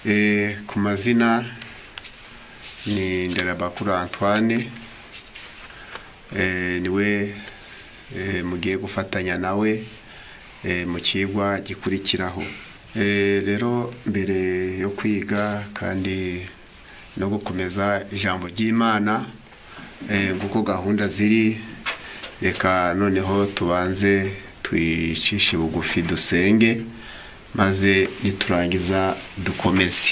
Ku mazina ni Nderabakuru Antoine, niwe mugiye gufatanya nawe mu kigwa gikurikiraho. Rero mbere yo kwiga kandi no gukomeza ijambo ry'Imana nguko gahunda ziri, reka noneho tubanze twicishe bugufi dusenge maze niturangiza dukomeze.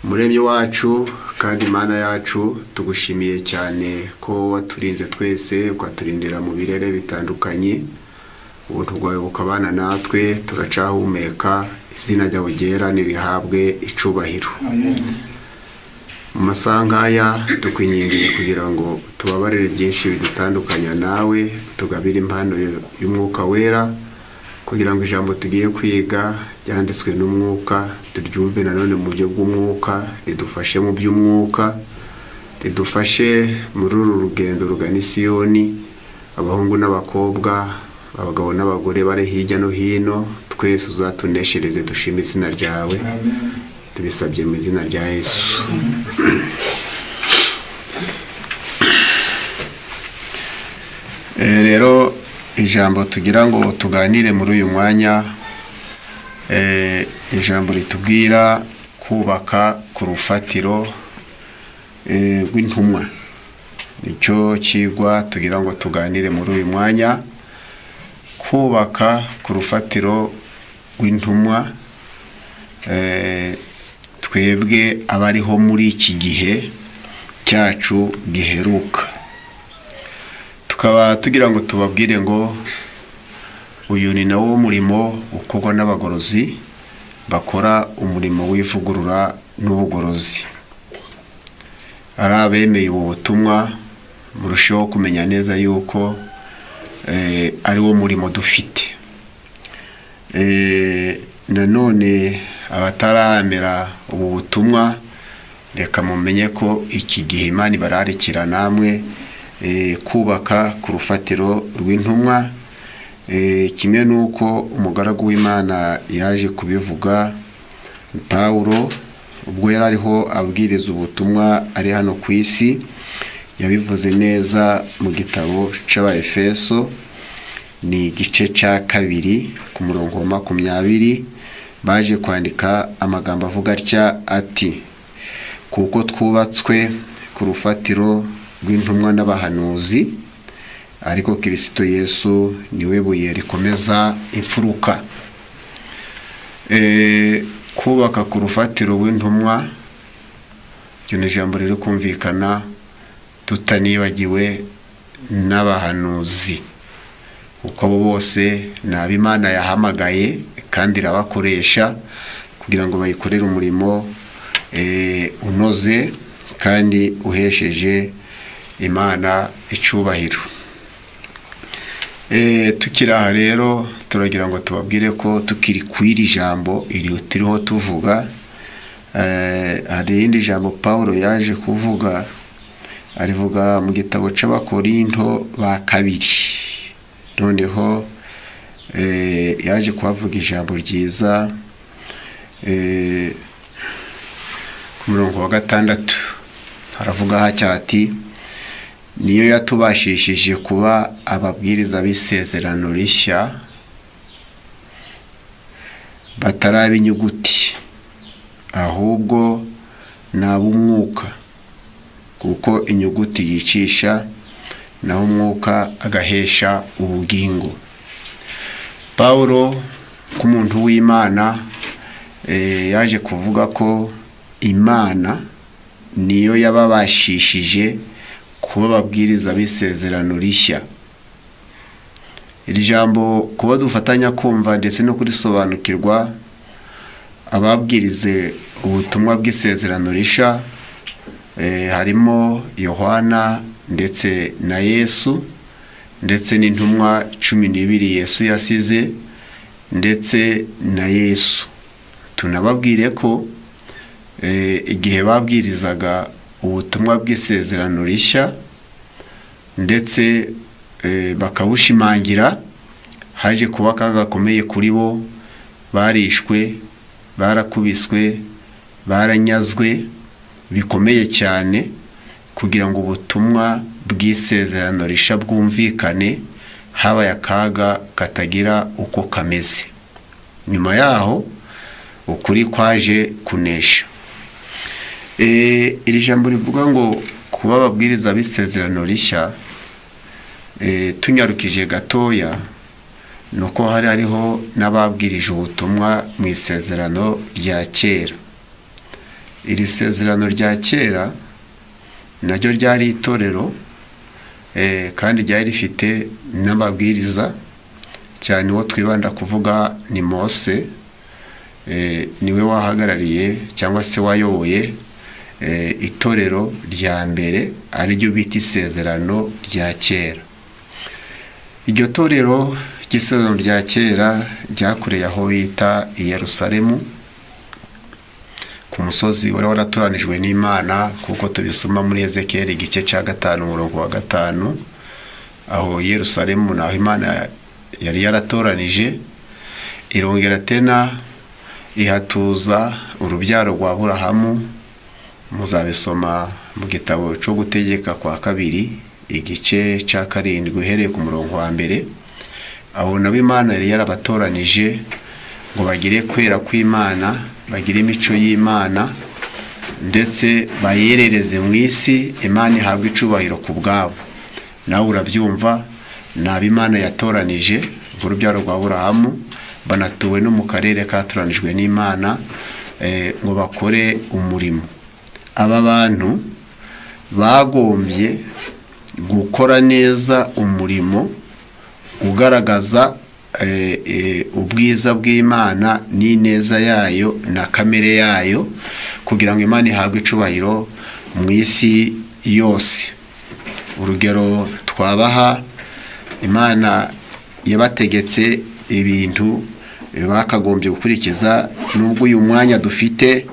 Muremyi wacu kandi Imana yacu, tugushimiye cyane ko waturinze twese, ukaturindira mu birere bitandukanye. Ubuntu bwawe bukabana natwe, turacahumeka. Izina ryawe ryera nirihabwe icubahiro. Mu masangaya tukwingingiye kugira ngo tubabarire byinshi bidutandukanya nawe, tugabire impano y'umwuka wera, kugira ngo ijambo tugiye kwiga ryanditswe n'umwuka turyumve nanone mu buryo bw'umwuka, ridufashe mu by'umwuka, ridufashe muri uru rugendo rugana Siyoni. Abahungu n'abakobwa, abagabo n'abagore bari hirya no hino, twese uzatuneshereze dushime izina ryawe. Tubisabye mu izina rya Yesu. Rero ijambo tugira ngo tuganire muri uyu mwanya, ijambo ritubwira kubaka ku rufatiro rw'intumwa. Nicyo kigwa tugira ngo tuganire muri uyu mwanya, kubaka ku rufatiro rw'intumwa. Twebwe abariho muri iki gihe cyacu giheruka, tukaba tugira ngo tubabwire ngo uyu ni nawo murimo ukorwa n'abagorozi bakora umurimo w'ivugurura n'ubugorozi. Ari abemeye ubu butumwa, murusheho kumenya neza yuko ari wo murimo dufite. Nanone abataramera ubu butumwa, reka mumenye ko iki gihe Imana ibararikira namwe kubaka ku rufatiro rw'intumwa. Kimwe nuko umugaragu w'Imana yaje kubivuga, Pawulo, ubwo yari ariho abwiriza ubutumwa ari hano ku isi, yabivuze neza mu gitabo c'Abaefeso, ni igice cya 2 ku murongo wa 20. Baje kwandika amagambo avuga atya ati: kuko twubatswe ku rufatiro rw'intumwa n'abahanuzi, ariko Kristo Yesu niwe buye rikomeza imfuruka. Kubaka ku rufatiro rw'intumwa, cyo ni ijambo riri kumvikana, tutanibagiwe n'abahanuzi, uko abo bose ni ab'Imana yahamagaye kandi irabakoresha kugira ngo bayikorere umurimo unoze kandi uhesheje Imana icubahiro. Tukiri aha rero, turagira ngo tubabwire ko tukiri kw'iri jambo turiho tuvuga, hari irindi jambo Pawulo yaje kuvuga, arivuga mu gitabo c'Abakorinto ba 2. Noneho yaje kuhavuga ijambo ryiza ku murongo wa 6. Haravuga hatya ati: niyo yatubashishije kuba ababwiriza b'isezerano rishya, bataraba inyuguti, ahubwo n'ab'umwuka, kuko inyuguti yicisha, naho umwuka agahesha ubugingo. Pawulo k'umuntu w'Imana yaje kuvuga ko Imana niyo yababashishije kuba ababwiriza b'isezerano rishya. Iri jambo kuba dufatanya kumva ndetse no kurisobanukirwa, ababwirize ubutumwa bw'isezerano rishya harimo Yohana ndetse na Yesu, ndetse n'intumwa 12 Yesu yasize, ndetse na Yesu. Tunababwire ko igihe babwirizaga ubutumwa bw'isezerano rishya ndetse bakabushimangira, haje kuba akaga gakomeye kuri bo, barishwe, barakubiswe, baranyazwe bikomeye cyane kugira ngo ubutumwa bw'isezerano risha bwumvikane, habaye akaga katagira uko kameze. Nyuma yaho ukuri kwaje kunesha. Iri jambo rivuga ngo kuba ababwiriza b'isezerano rishya, tunyarukije gatoya nuko hariho n'ababwirije ubutumwa mu isezerano rya kera. Iri sezerano rya kera naryo ryari itorero, kandi ryari rifite n'ababwiriza, cyane uwo twibanda kuvuga ni Mose. Niwe wahagarariye cyangwa se wayoboye itorero rya mbere, ariryo bita isezerano rya kera. Iryo torero ry'isezerano rya kera ryakoreye aho bita i Yerusalemu, ku musozi wari waratoranijwe n'Imana, kuko tubisoma muri Ezekiyeli igice cya 5 umurongo wa 5. Aho Yerusalemu naho Imana yari yaratoranije, irongera tena ihatuza urubyaro rwa Aburahamu. Muzabisoma mu gitabo cyo gutegeka kwa 2 igice cya 7 uhereye ku murongo wa 1. Aho nabo Imana yari yarabatoranije ngo bagire kwera kw'Imana, bagire imico y'Imana, ndetse bayerereze mu isi, Imana ihabwe icubahiro ku bwabo. Nawe urabyumva, nabi Imana yatoranije urubyaro rwa Aburahamu, banatuwe no mu karere katoranijwe n'Imana ngo bakore umurimo. Aba bantu bagombye gukora neza umurimo ugaragaza ubwiza bw'Imana n'ineza yayo na kamere yayo, kugira ngo Imana ihabwe icubahiro mu isi yose. Urugero twabaha, Imana yabategetse ibintu bakagombye gukurikiza, nubwo uyu mwanya dufite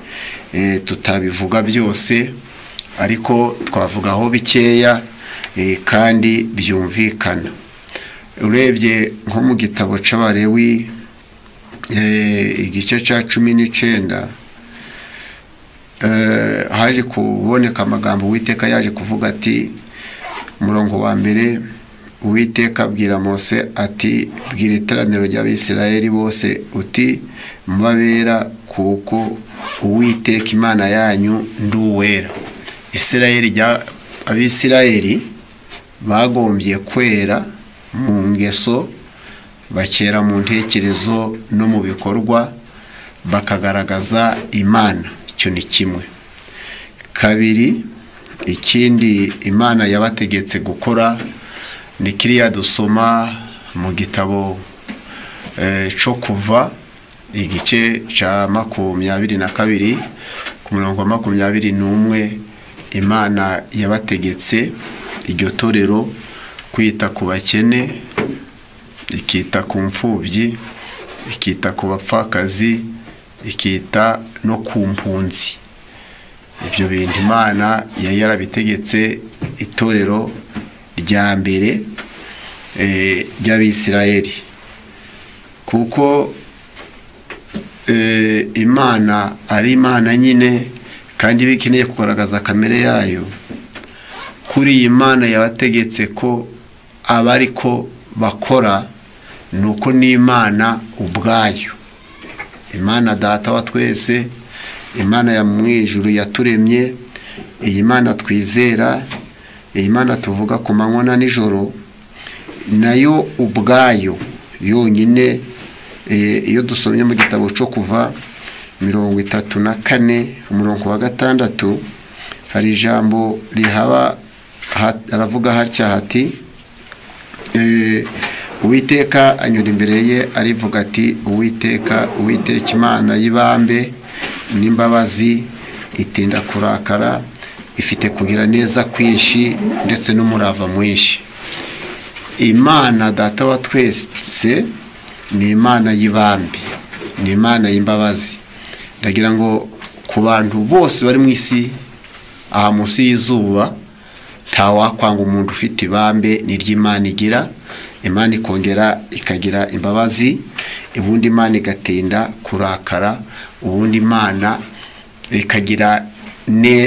tutabivuga byose, ariko twavugaho bikeya kandi byumvikana. Urebye nko mu gitabo c'Abalewi igice cya 19, haje kuboneka amagambo Uwiteka yaje kuvuga ati, umurongo wa 1, Uwiteka abwira Mose ati, bwira iteraniro ry'Abisirayeli bose uti, mubabera kuko Uwiteka Imana yanyu nduwera. Abisirayeli bagombye kwera mu ngeso, bakera mu ntekerezo no mu bikorwa, bakagaragaza Imana. Icyo ni kimwe. 2, ikindi Imana yabategetse gukora ni kiriya dusoma mu gitabo cyo Kuva igice cya 22 ku murongo wa 21. Imana yabategetse iryo torero kwita ku bakene, ikita ku mfubyi, ikita ku bapfakazi, ikita no ku mpunzi. Ibyo bintu Imana yari yarabitegetse itorero rya mbere ry'Abisirayeli, kuko Imana ari Imana nyine, kandi bikeneye kugaragaza kamere yayo. Kuri iyi Imana yabategetse ko abariko bakora, nuko ni Imana ubwayo, Imana Data wa twese, Imana ya mwijuru yaturemye, iyi Mana twizera, iyi Mana tuvuga ku manywa na nijoro, nayo ubwayo yonyine. Iyo dusomye mu gitabo cyo Kuva 34 umurongo wa 6, hari ijambo rihaba, aravuga hatya hati, Uwiteka anyura imbere ye arivuga ati, Uwiteka Imana y'ibambe n'imbabazi, itinda kurakara, ifite kugira neza kwinshi ndetse n'umurava mwinshi. Imana Data wa twese ni Imana y'ibambe, ni Imana y'imbabazi. Ndagira ngo ku bantu bose bari mu isi, aha munsi y'izuba, nta wakwanga umuntu ufite ibambe ni ry'Imana igira. Imana ikongera ikagira imbabazi, ubundi Imana igatinda kurakara, ubundi Imana ikagira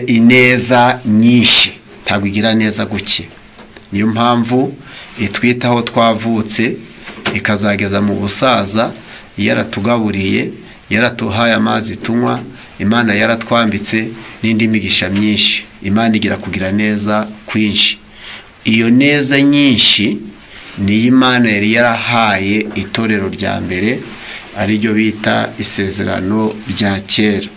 ineza nyinshi, ntabwo igira neza guke. Niyo mpamvu itwitaho twavutse ikazageza mu busaza, yaratugaburiye, yaratuhaye amazi tunywa, Imana yaratwambitse n'indi migisha myinshi. Imana igira kugira neza kwinshi. Iyo neza nyinshi ni Imana yari yarahaye itorero rya mbere, ari ryo bita isezerano rya kera.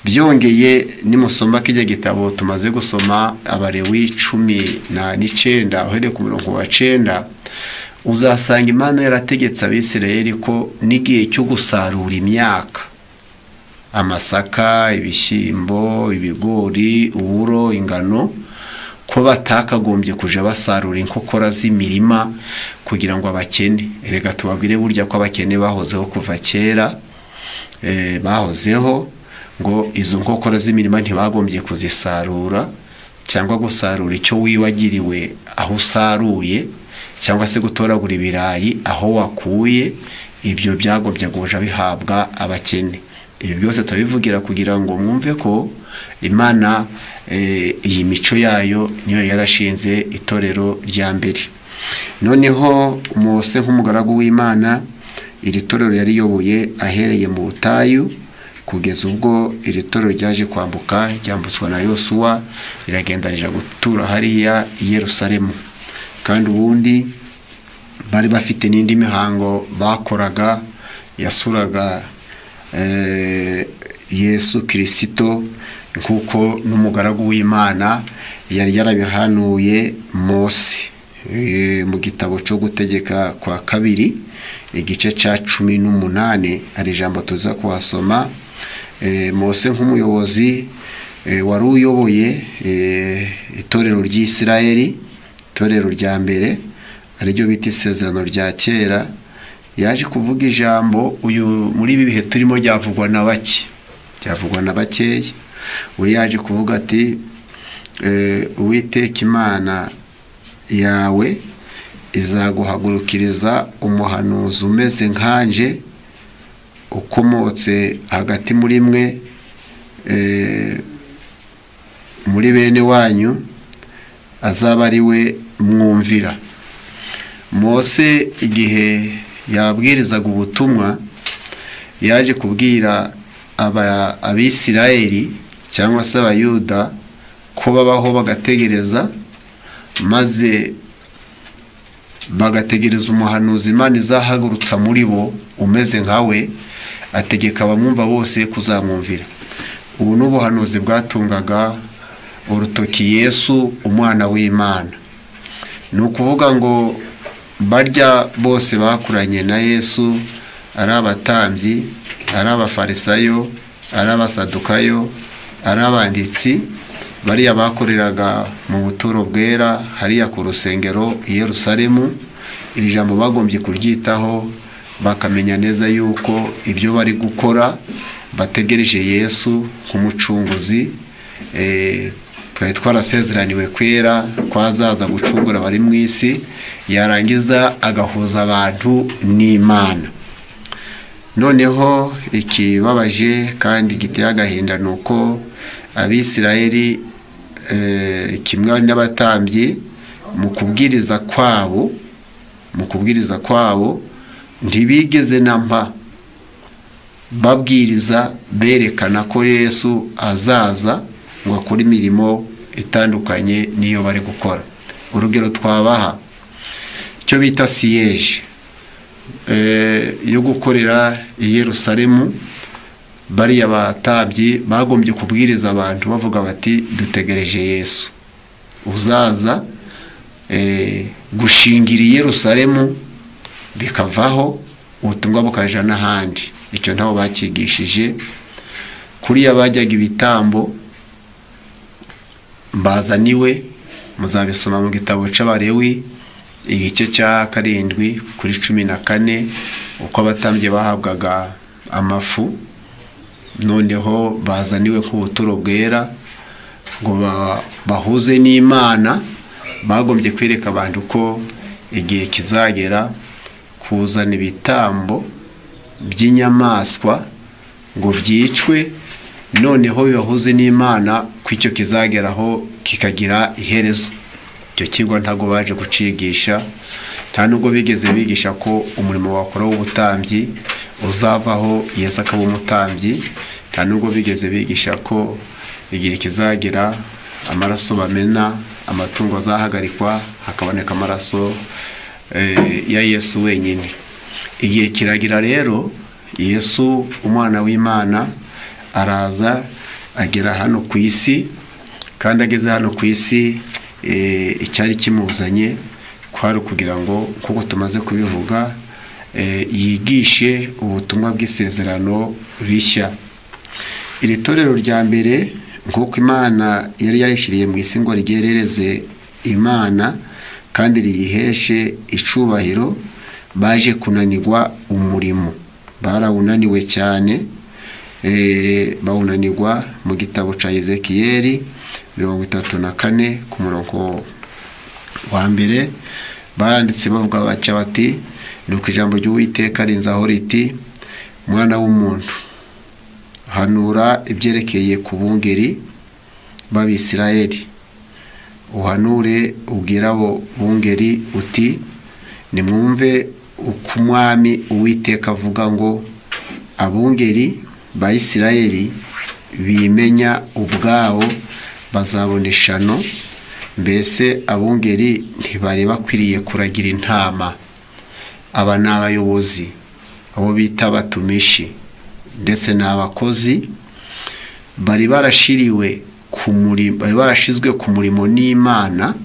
Byongeye nimusoma kijya gitabo tumaze gusoma Abalewi 19 uhereye ku murongo wa 9, uzasanga Imana yarategetse Abisirayeli ko n'igihe cyo gusarura imyaka, amasaka, ibishyimbo, ibigori, uburo, ingano, ko batakagombye kuja basarura inkokora z'imirima kugira ngo abakene. Erega tubabwire burya ko abakene bahozeho kuva kera, bahozeho ngo izo nkokora z'imirima ntibagombye kuzisarura, cyangwa gusarura icyo wiwagiriwe aho usaruye, cyangwa se gutoragura ibirayi aho wakuye. Ibyo byagombye kuja bihabwa abakene. Ibi byose turabivugira kugira ngo mwumve ko Imana iyi mico yayo niyo yarashinze itorero rya mbere. Noneho Mose nk'umugaragu w'Imana, iri torero yariyoboye ahereye mu butayu kugeza ubwo iri torero ryaje kwambuka, ryambutswa na Yosuwa, riragenda rija gutura hariya i Yerusalemu. Kandi ubundi bari bafite n'indi mihango bakoraga yasuraga Yesu Kristo, nkuko n'umugaragu w'Imana yari yarabihanuye Mose mu gitabo cyo gutegeka kwa 2 igice ca 18. ari ijambo tuza kuhasoma. Mose nk'umuyobozi wari uyoboye itorero ry'Isirayeli, itorero rya mbere ari ryo bita isezerano rya kera, yaje kuvuga ijambo uyu muri ibi bihe turimo ryavugwa na bake, ryavugwa na bakeya. We yaje kuvuga ati Uwiteka Imana yawe izaguhagurukiriza umuhanuzi umeze nkanje, ukomotse hagati muri mwe, muri bene wanyu, azaba ari we mwumvira. Mose igihe yabwirizaga ubutumwa yaje kubwira Abisirayeli cyangwa se Abayuda ko babaho bagategereza, maze bagategereza umuhanuzi Imana izahagurutsa muri bo umeze nkawe, ategeka abamwumva bose kuzamwumvira. Ubu n'ubuhanuzi bwatungaga urutoki Yesu umwana w'Imana. Ni ukuvuga ngo barya bose bakuranye na Yesu, ari abatambyi, ari abafarisayo, ari abasadukayo, ari abanditsi, bariya bakoreraga mu buturo bwera hariya ku rusengero i Yerusalemu. Iri jambo bagombye kuryitaho, bakamenya neza yuko ibyo bari gukora bategereje Yesu nk'umucunguzi. Twari twarasezeraniwe kwera kwazaza gucungura bari mu isi, yarangiza agahuza abantu n'Imana. Noneho ikibabaje kandi giteye agahinda nuko Abisirayeli kimwe n'abatambyi mu kubwiriza kwabo ntibigeze namba babwiriza berekana ko Yesu azaza ngo akore imirimo itandukanye niyo bari gukora. Urugero twabaha cyo bita siyeje yo gukorera i Yerusalemu, bariya batabyi bagombye kubwiriza abantu bavuga bati dutegereje Yesu uzaza gushingira i Yerusalemu, bikavaho ubutumwa bukaja n'ahandi. Icyo ntaho bakigishije. Kuriya bajyaga ibitambo bazaniwe, muzabisoma mu gitabo c'Abalewi igice cya 7 kuri 14, uko abatambye bahabwaga amafu. Noneho bazaniwe ku buturo bwera ngo bahuze n'Imana, bagombye kwereka abantu ko igihe kizagera kuzana ibitambo by'inyamaswa ngo byicwe, noneho bibahuze n'Imana ko icyo kizageraho kikagira iherezo. Icyo kigo ntago baje gucigisha, nta nubwo bigeze bigisha ko umurimo wakora w'ubutambyi uzavaho Yesu akaba umutambyi, nta nubwo bigeze bigisha ko igihe kizagera amaraso bamena, amatungo azahagarikwa hakaboneka amaraso ya Yesu wenyine. Igihe kiragira rero, Yesu umwana w'Imana araza agera hano ku isi, kandi ageze hano ku isi icyari kimuzanye kwari kugira ngo, kuko tumaze kubivuga, yigishe ubutumwa bw'isezerano rishya. Iri torero rya mbere nk'uko Imana yari yarishiriye mu isi ngo rigerereze Imana kandi riyiheshe icubahiro, baje kunanirwa umurimo, barawunaniwe cyane. Bawunanirwa mu gitabo cya Ezekiyeli 34 ku murongo wa mbere, baranditse bavuga bati, nuko ijambo ry'Uwiteka rinzaho riti, mwana w'umuntu, hanura ibyerekeye ku bungeri b'Abisirayeli, uhanure ubwira abo bungeri uti, nimwumve uko Umwami Uwiteka avuga ngo, abungeri ba Isirayeli bimenya ubwabo bazabona ishano, mbese abungeri ntibari bakwiriye kuragira intama. Aba ni abayobozi, abo bita abatumishi ndetse n'abakozi, bari barashizwe ku murimo n'Imana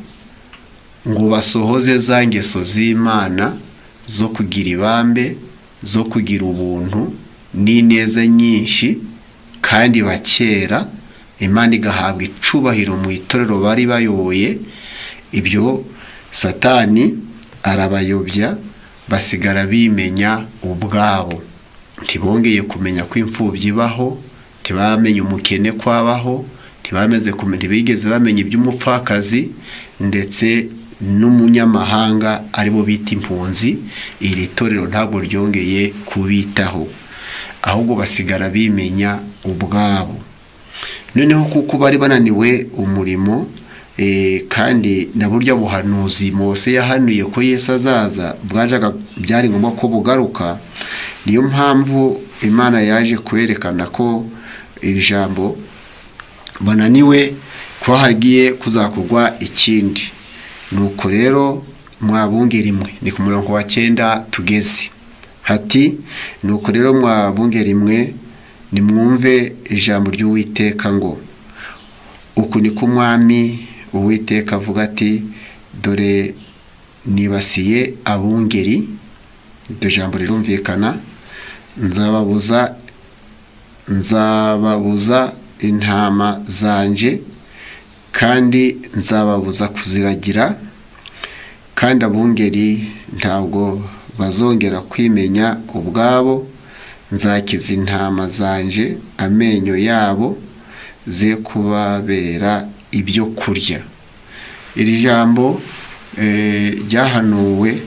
ngo basohoze za ngeso z'Imana zo kugira ibambe, zo kugira ubuntu n'ineza nyinshi, kandi bakera Imana igahabwa icubahiro mu itorero bari bayoboye. Ibyo Satani arabayobya, basigara bimenya ubwabo, ntibongeye kumenya ko imfubyi ibaho, ntibamenye umukene kwabaho, ntibigeze bamenya iby'umupfakazi ndetse n'umunyamahanga aribo bita impunzi. Iri torero ntabwo ryongeye kubitaho, ahubwo basigara bimenya ubwabo. Noneho kuko bari bananiwe umurimo, kandi na burya buhanuzi Mose yahanuye ko Yesu azaza byari ngombwa ko bugaruka, niyo mpamvu Imana yaje kwerekana ko iri jambo bananiwe ko hagiye kuzakorwa ikindi. Nuko rero mwabungeri mwe, ni ku murongo wa 9 tugeze, hati, nuko rero mwabungeri mwe, nimwumve ijambo ry'Uwiteka ngo, uku niko Umwami Uwiteka avuga ati, dore nibasiye abungeri. Iryo jambo rirumvikana, nzababuza intama zanje, kandi nzababuza kuziragira, kandi abungeri ntabwo bazongera kwimenya ubwabo. Nzakiza intama zanje amenyo yabo, ze kubabera ibyo kurya. Iri jambo ryahanuwe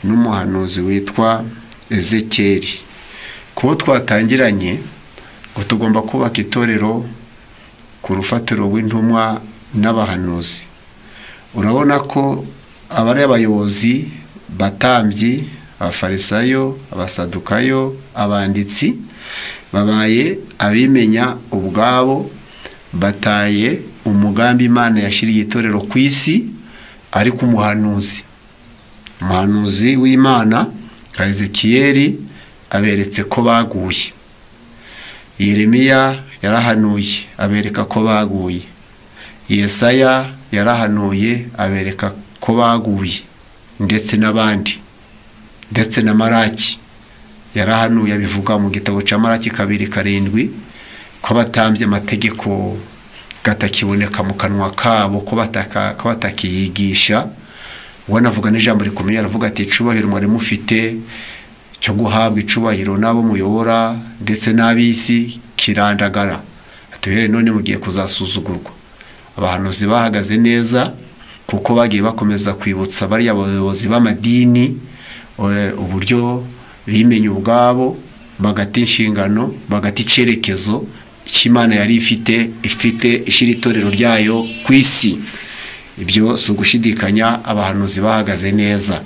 n'umuhanuzi witwa Ezekiyeli. Kuko twatangiranye ngo tugomba kubaka itorero ku rufatiro rw'intumwa n'abahanuzi. Urabona ko abari abayobozi, batambyi, abafarisayo, abasadukayo, abanditsi, babaye abimenya ubwabo, bataye umugambi Imana yashiriye itorero ku isi. Ariko umuhanuzi w'Imana Ezekiyeli aberetse ko baguye. Yeremiya yarahanuye abereka ko baguye. Yesaya yarahanuye abereka ko baguye, ndetse n'abandi, ndetse na Maraki yarahanuye abivuga mu gitabo cya Maraki 2:7 ko batambye amategeko gatakiboneka mu kanwa kabo, ko batakiyigisha. Wanavuga n'ijambo rikomeye, aravuga ati, icubahiro mwari mufite cyo guhabwa icubahiro n'abo muyobora ndetse n'ab'isi kirandagara, atuhere none mugiye kuzasuzugurwa. Abahanuzi bahagaze neza, kuko bagiye bakomeza kwibutsa bari abayobozi b'amadini uburyo bimenye ubwabo, bagata inshingano, bagata icyerekezo cy'Imana yari ifite ishyira itorero ryayo ku isi. Ibyo si ugushidikanya, abahanuzi bahagaze neza.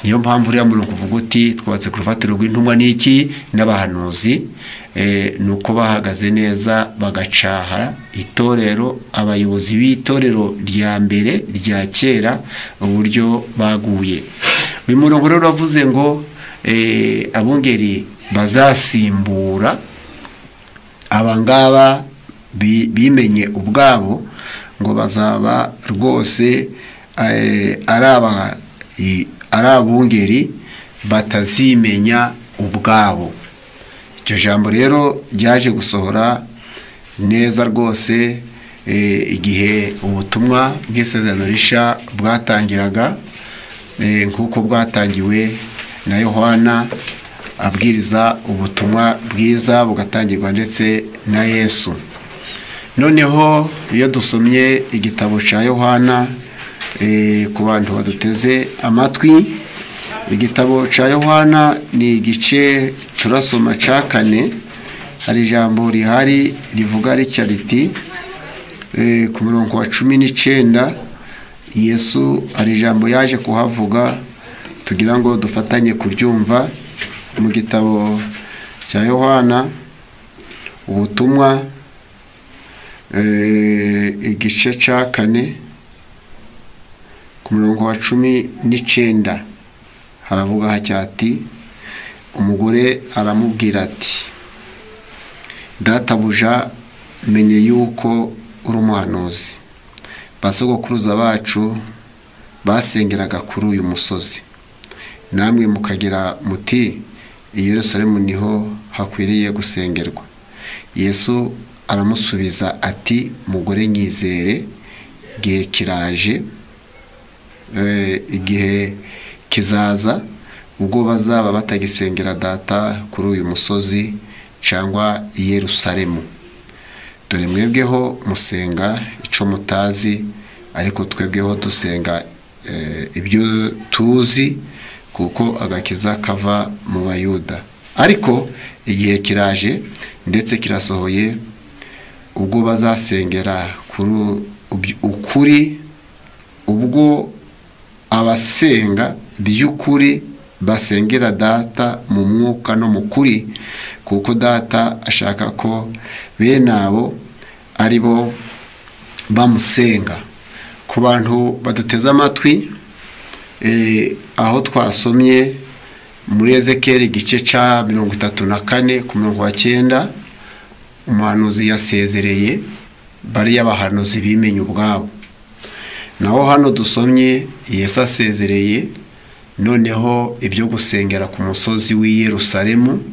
Niyo mpamvu uriya muntu kuvuga uti twatse ku rufatiro rw'intumwa n'iki n'abahanuzi, nuko bahagaze neza bagacaha itorero, abayobozi b'itorero rya mbere rya kera uburyo baguye. Uyu murongo rero uravuze ngo abungeri bazasimbura abangaba bimenye ubwabo, ngo bazaba rwose ari abungeri batazimenya ubwabo. Iryo jambo rero ryaje gusohora neza rwose igihe ubutumwa bw'isezerano rishya bwatangiraga, nk'uko bwatangiwe na Yohana abwiriza ubutumwa bwiza, bugatangirwa ndetse na Yesu. Noneho iyo dusomye igitabo cya Yohana, ku bantu baduteze amatwi, igitabo cya Yohana ni igice turasoma cya 4. Hari ijambo rihari rivuga ritya riti ku murongo wa 19, Yesu hari ijambo yaje kuhavuga tugira ngo dufatanye kuryumva. Mu gitabo cya Yohana ubutumwa igice cya 4 ku murongo wa 19 haravuga hacyati, umugore aramubwira ati, databuja menye yuko uri umuhanuzi. Basogokuruza bacu basengeraga kuri uyu musozi, namwe mukagira muti i Yerusalemu niho hakwiriye gusengerwa. Yesu aramusubiza ati, mugore nyizere, igihe kiraje, igihe kizaza ubwo bazaba batagisengera data kuri uyu musozi cyangwa i Yerusalemu. Dore mwebweho musenga icyo mutazi, ariko twebweho dusenga ibyo tuzi, kuko agakiza kava mu Bayuda. Ariko igihe kiraje ndetse kirasohoye ubwo bazasengera kuri ukuri, ubwo abasenga by'ukuri basengera data mu mwuka no mu kuri, kuko data ashaka ko bene abo ari bo bamusenga. Ku bantu baduteze amatwi, aho twasomye muri Ezekiyeli igice cya 34 ku murongo wa 9, umuhanuzi yasezereye bariya bahanuzi bimenye ubwabo. Naho hano dusomye Yesu asezereye, noneho ibyo gusengera ku musozi w'i Yerusalemu,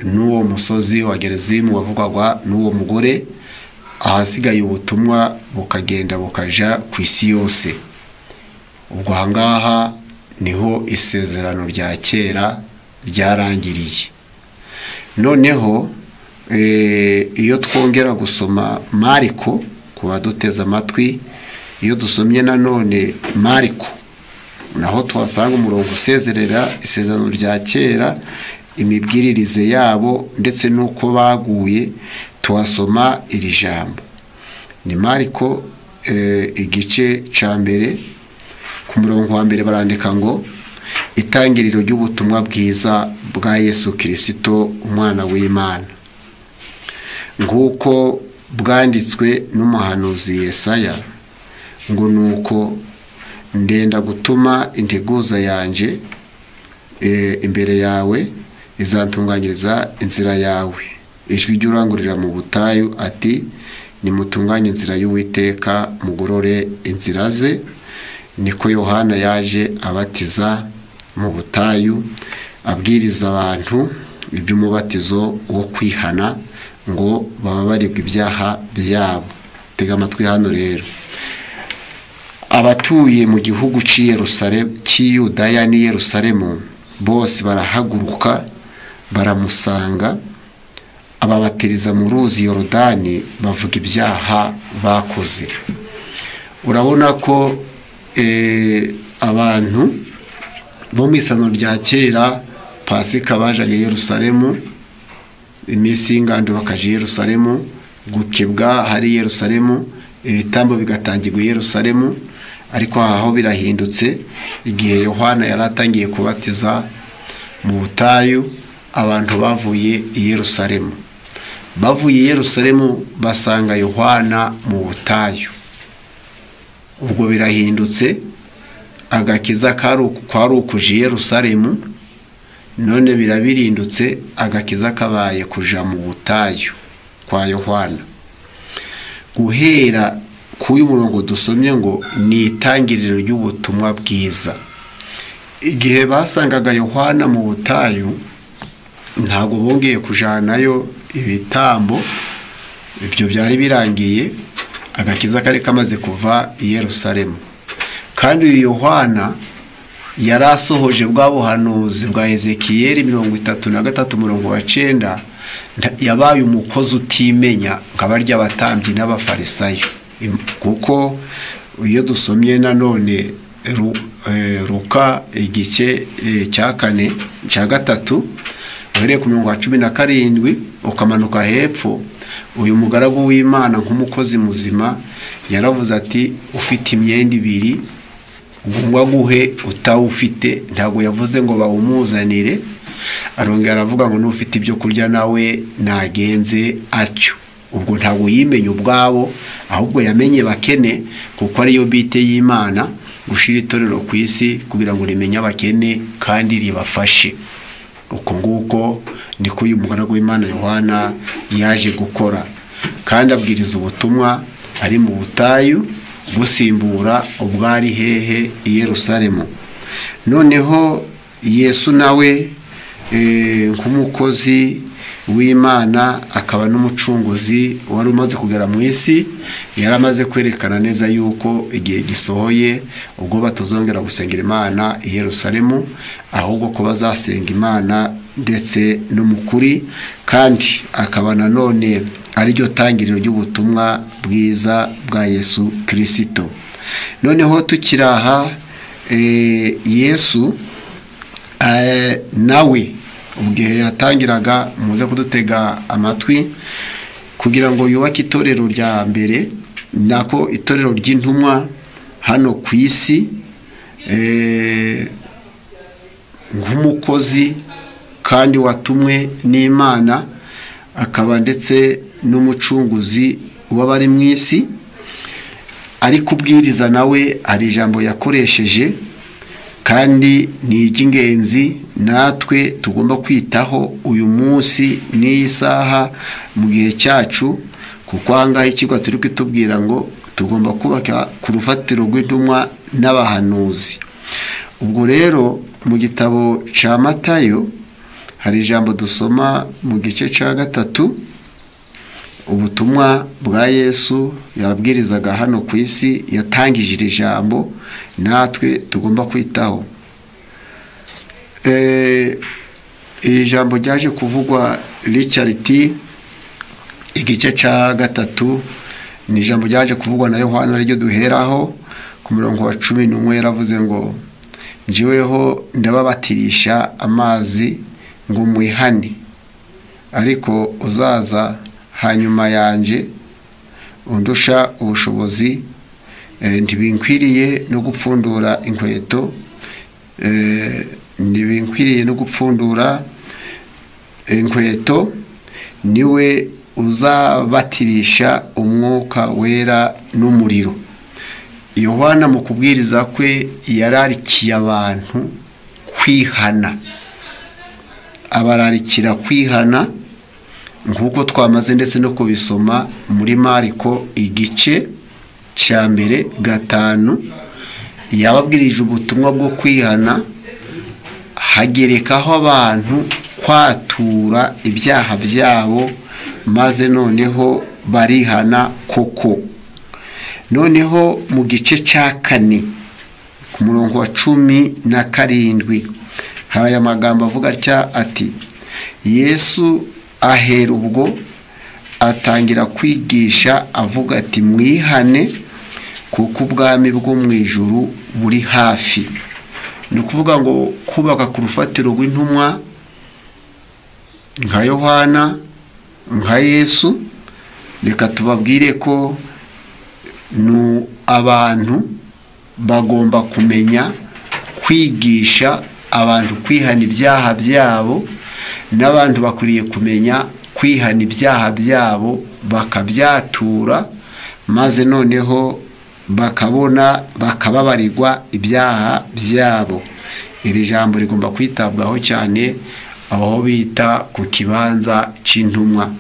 n'uwo musozi wa Gerizimu wavugwaga n'uwo mugore, ahasigaye ubutumwa bukagenda bukaja ku isi yose. Ubwo ahangaha niho isezerano rya kera ryarangiriye. Noneho iyo twongera gusoma Mariko, ku baduteze amatwi, iyo dusomye nanone Mariko, naho tuhasanga umurongo usezerera isezerano rya kera, imibwiririze yabo ndetse n'uko baguye. Tuhasoma iri jambo, ni Mariko igice cya 1 ku murongo wa 1 barandika ngo, itangiriro ry'ubutumwa bwiza bwa Yesu Kristo umwana w'Imana, nguko bwanditswe n'umuhanuzi Yesaya, ngo nuko ndenda gutuma integuza yanje imbere yawe, izantunganyiriza inzira yawe. Ijwi ry'urangurira mu butayu ati, nimutunganye inzira y'Uwiteka, mugorore inzira ze. Niko Yohana yaje abatiza mu butayu, abwiriza abantu iby'umubatizo wo kwihana, ngo bababarirwe ibyaha byabo. Tega amatwi hano rero, abatuye mu gihugu cy'Iyudaya n'i Yerusalemu bose barahaguruka baramusanga, ababatiriza mu ruzi Yorodani, bavuga ibyaha bakoze. Urabona ko abantu bo mu isano rya kera Pasika bajaga i Yerusalemu, iminsi y'ingando bakaja i Yerusalemu, gukebwa hari i Yerusalemu, ibitambo bigatangirwa i Yerusalemu. Ariko aho birahindutse igihe Yohana yaratangiye kubatiza mu butayu, abantu bavuye i Yerusalemu. Bavuye i Yerusalemu basanga Yohana mu butayu. Ubwo birahindutse, agakiza kwari ukuja i Yerusalemu, none birabirindutse agakiza kabaye kuja mu butayu kwa Yohana. Guhera k'uyu murongo dusomye ngo ni itangiriro ry'ubutumwa bwiza. Igihe basangaga Yohana mu butayu, ntabwo bongeye kujanayo ibitambo, ibyo byari birangiye, agakiza kari kamaze kuva i Yerusalemu. Kandi uyu Yohana yarasohoje bwa buhanuzi bwa Ezekiyeli 33:9, yabaye umukozi utimenya nk'abarya abatambyi n'abafarisayo. Kuko iyo dusomye nanone Luka igice cya 4 cya 3 uhereye ku 17 ukamanuka hepfo, uyu mugaragu w'Imana nk'umukozi muzima yaravuze ati ufite imyenda 2 ngumwa guhe utawufite. Ntabwo yavuze ngo bawumuzanire, arongera aravuga ngo n'ufite ibyo kurya nawe nagenze atyo. Ubwo ntabwo yimenye ubwabo, ahubwo yamenye bakene, kuko ariyo bite y'Imana gushira itorero ku isi kugira ngo rimenye abakene kandi ribafashe. Uko nguko niko uyu mugaragu w'Imana Yohana yaje gukora, kandi abwiriza ubutumwa ari mu butayu gusimbura ubwari hehe i Yerusalemu. Noneho Yesu nawe nk'umukozi w'Imana akaba n'umucunguzi wari umaze kugera mu isi, yaramaze kwerekana neza yuko igihe gisohoye ubwo batozongera gusengera Imana i Yerusalemu, ahubwo ko bazasenga Imana ndetse no mukuri, kandi akaba nanone ari ryo tangiriro ry'ubutumwa bwiza bwa Yesu Kristo. Noneho tukiraha Yesu nawe ubwihe yatangiraga, muze kudutega amatwi, kugira ngo yubake itorero rya mbere, nako itorero ry'intumwa hano ku isi, nk'umukozi kandi watumwe n'Imana, akaba ndetse n'umucunguzi w'abari mu isi. Ari kubwiriza nawe hari ijambo yakoresheje, kandi ni iry'ingenzi natwe tugomba kwitaho uyu munsi n'iyi saha mu gihe cyacu, kuko ahangaha ikigo turi kwitubwira ngo tugomba kubaka ku rufatiro rw'intumwa n'abahanuzi. Ubwo rero mu gitabo cya Matayo hari ijambo dusoma mu gice cya 3, ubutumwa bwa Yesu yarabwirizaga hano ku isi, yatangije iri jambo natwe tugomba kwitaho. Iri jambo ryaje kuvugwa Richard T igice cya 3, ni ijambo ryaje kuvugwa na Yohana ryo duheraho ku murongo wa 11. Yaravuze ngo njiweho ndababatirisha amazi ngo mwihane, ariko uzaza hanyuma yanje undusha ubushobozi, ntibinkwiriye no gupfundura inkweto, niwe uzabatirisha umwuka wera n'umuriro. Yohana mu kubwiriza kwe yararikiye abantu kwihana, abararikira kwihana, nk'uko twamaze ndetse no kubisoma muri Mariko igice cya 5. Yababwirije ubutumwa bwo kwihana, hagerekaho abantu kwatura ibyaha byabo, maze noneho barihana koko. Noneho mu gice cya 4 ku murongo wa 17 hari aya magambo avuga atya ati, Yesu ahera ubwo atangira kwigisha avuga ati mwihane kuko ubwami bwo mu ijuru buri hafi. Ni ukuvuga ngo kubaka ku rufatiro rw'intumwa nka Yohana, nka Yesu, reka tubabwire ko abantu bagomba kumenya kwigisha abantu kwihana ibyaha byabo, n'abantu bakwiriye kumenya kwihana ibyaha byabo bakabyatura, maze noneho bakababarirwa ibyaha byabo. Iri jambo rigomba kwitabwaho cyane aho bita ku kibanza cy'intumwa.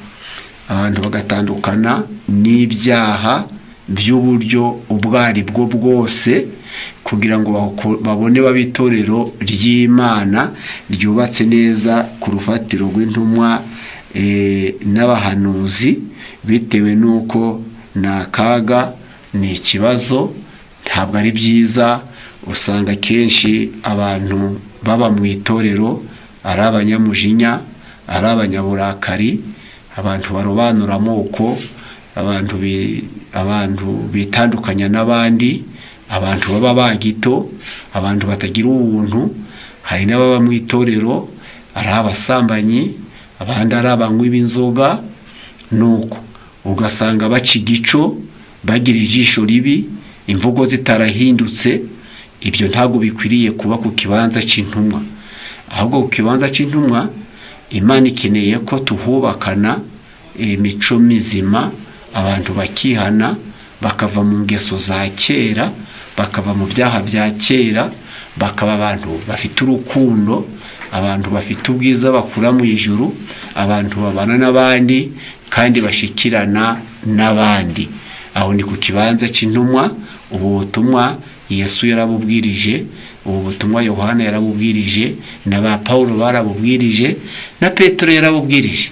Abantu bagatandukana n'ibyaha by'uburyo ubwo ari bwo bwose, kugira ngo babone babitorero ry'Imana ryubatse neza ku rufatiro rw'intumwa n'abahanuzi, bitewe n'uko nakaga, ni ikibazo, ntabwo ari byiza. Usanga kenshi abantu baba mu itorero ari abanyamujinya, ari abanyaburakari, abantu barobanura amoko, abantu bitandukanya n'abandi, abantu baba bagito, abantu batagira ubuntu. Hari n'ababa mu itorero ari abasambanyi, abandi ari abanywi b'inzoga, nuko ugasanga baca igico, bagira ijisho ribi, imvugo zitarahindutse. Ibyo ntabwo bikwiriye kuba ku kibanza cy'intumwa. Ahubwo ku kibanza cy'intumwa Imana ikeneye ko tuhubakana imico mizima, abantu bakihana, bakava mu ngeso za kera, bakava mu byaha bya kera, bakaba abantu bafite urukundo, abantu bafite ubwiza bakura mu ijuru, abantu babana n'abandi kandi bashikirana n'abandi. Aho ni ku kibanza cy'intumwa. Ubu butumwa Yesu yarabubwirije, ubu butumwa Yohana yarabubwirije, na ba Paulo barabubwirije, na Petero yarabubwirije.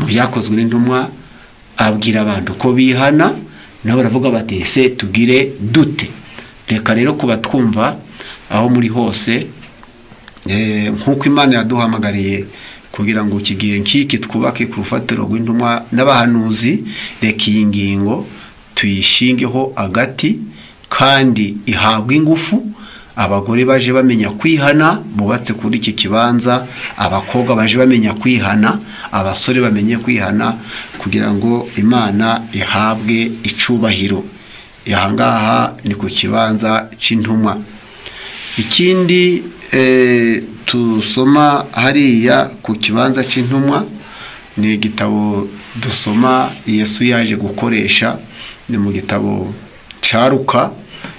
Mu byakozwe n'intumwa abwira abantu ko bihana, nabo baravuga bati ese tugire dute? Reka rero kuba twumva aho muri hose, nk'uko Imana yaduhamagariye kugira ngo ikigihe nk'iki twubake ku rufatiro rw'intumwa n'abahanuzi, reka iyi ngingo tuyishingeho agati kandi ihabwe ingufu. Abagore baje bamenya kwihana, bubatse kuri iki kibanza, abakobwa baje bamenya kwihana, abasore bamenye kwihana, kugira ngo Imana ihabwe icubahiro. Ahangaha ni ku kibanza cy'intumwa. Ikindi tusoma hariya ku kibanza cy'intumwa ni igitabo dusoma Yesu yaje gukoresha, ni mu gitabo cya Luka,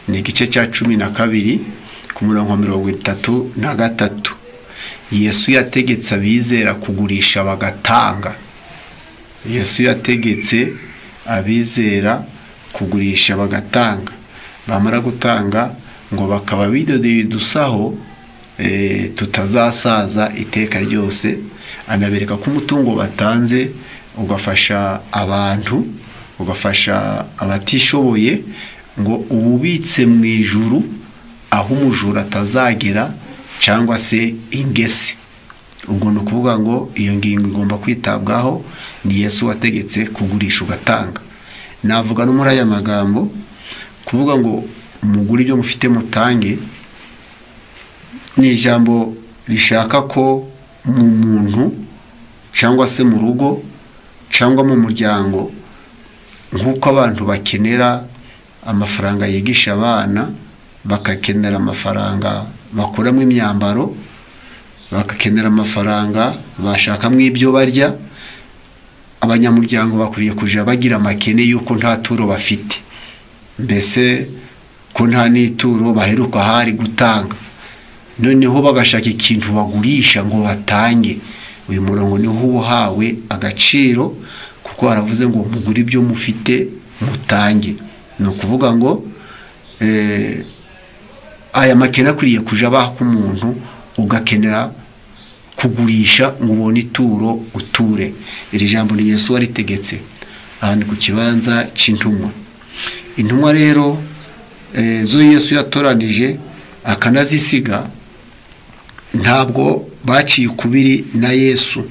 ni igice cya 12 ku murongo 33. Yesu yategetse abizera kugurisha bagatanga. Yesu yategetse abizera kugurisha bagatanga, bamara gutanga ngo bakaba bidodeye udusaho tutazasaza iteka ryose. Anabereka ko umutungo batanze ugafasha abantu, ugafasha abatishoboye, ngo ububitse mu ijuru aho umujura atazagera cyangwa se ingese. Ubwo ni ukuvuga ngo iyo ngingo igomba kwitabwaho. Ni Yesu wategetse kugurisha ugatanga. Navuga no muri aya magambo kuvuga ngo umuguri ibyo mufite mutange, ni ijambo rishaka ko mu muntu cyangwa se mu rugo cyangwa mu muryango, nk'uko abantu bakenera amafaranga yigisha abana, bakakenera amafaranga bakuramo imyambaro, bakakenera amafaranga bashakamo ibyo barya, abanyamuryango bakwiriye kuja bagira amakene yuko nta turo bafite, mbese ko nta n'ituro baheruka hari gutanga. Noneho bagashaka ikintu bagurisha ngo batange. Uyu murongo niho uhawe agaciro, kuko haravuze ngo mugure ibyo mufite mutange. Ni ukuvuga ngo aya makene akwiriye kuja baha k'umuntu, ugakenera kugurisha ngo ubone ituro uture. Iri jambo ni Yesu waritegetse. Aha ni ku kibanza cy'intumwa. Intumwa rero zo Yesu yatoranije akanazisiga, ntabwo baciye ukubiri na Yesu,